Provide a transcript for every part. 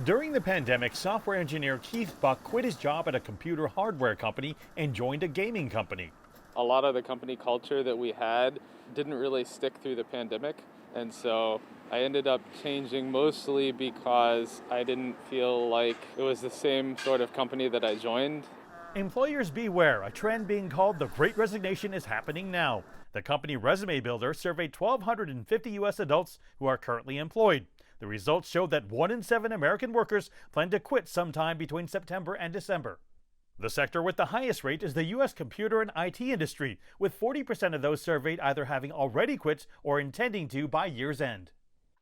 During the pandemic, software engineer Keith Buck quit his job at a computer hardware company and joined a gaming company. A lot of the company culture that we had didn't really stick through the pandemic. And so I ended up changing mostly because I didn't feel like it was the same sort of company that I joined. Employers beware, a trend being called the Great Resignation is happening now. The company Resume Builder surveyed 1,250 U.S. adults who are currently employed. The results showed that 1 in 7 American workers plan to quit sometime between September and December. The sector with the highest rate is the U.S. computer and IT industry, with 40% of those surveyed either having already quit or intending to by year's end.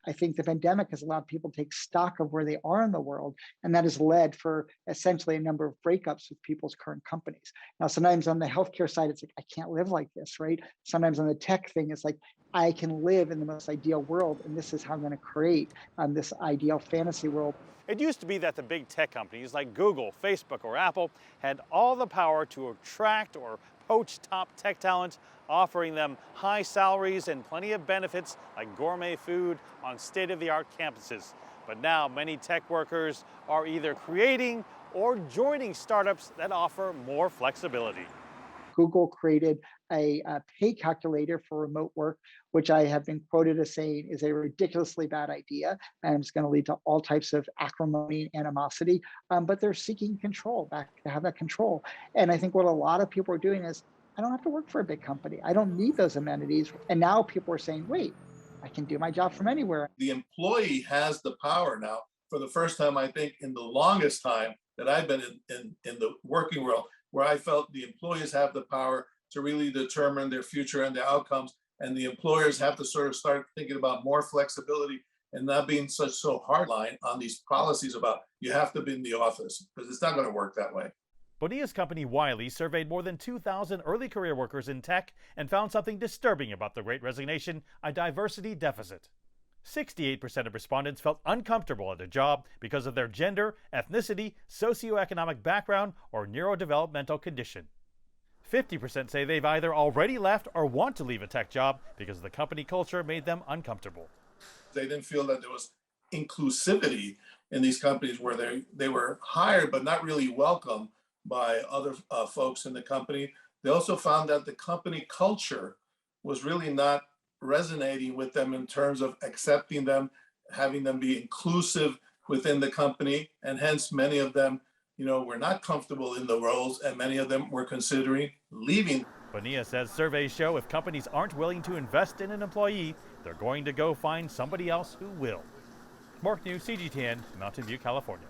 I think the pandemic has allowed people to take stock of where they are in the world, and that has led for essentially a number of breakups with people's current companies. Now, sometimes on the healthcare side, it's like, I can't live like this, right? Sometimes on the tech thing, it's like, I can live in the most ideal world, and this is how I'm going to create this ideal fantasy world. It used to be that the big tech companies like Google, Facebook, or Apple had all the power to attract or poach top tech talent, offering them high salaries and plenty of benefits like gourmet food on state-of-the-art campuses. But now many tech workers are either creating or joining startups that offer more flexibility. Google created a pay calculator for remote work, which I have been quoted as saying is a ridiculously bad idea and it's going to lead to all types of acrimony and animosity. But they're seeking control, back to have that control. And I think what a lot of people are doing is, I don't have to work for a big company. I don't need those amenities. And now people are saying, wait, I can do my job from anywhere. The employee has the power now for the first time, I think, in the longest time that I've been in the working world, where I felt the employees have the power to really determine their future and their outcomes. And the employers have to sort of start thinking about more flexibility and not being so hardline on these policies about you have to be in the office, because it's not going to work that way. Bonilla's company Wiley surveyed more than 2,000 early career workers in tech and found something disturbing about the Great Resignation, a diversity deficit. 68% of respondents felt uncomfortable at a job because of their gender, ethnicity, socioeconomic background, or neurodevelopmental condition. 50% say they've either already left or want to leave a tech job because the company culture made them uncomfortable. They didn't feel that there was inclusivity in these companies where they were hired but not really welcome by other folks in the company. They also found that the company culture was really not resonating with them in terms of accepting them, having them be inclusive within the company, and hence many of them, were not comfortable in the roles, and many of them were considering leaving. Bonilla says surveys show if companies aren't willing to invest in an employee, they're going to go find somebody else who will. Mark New, CGTN, Mountain View, California.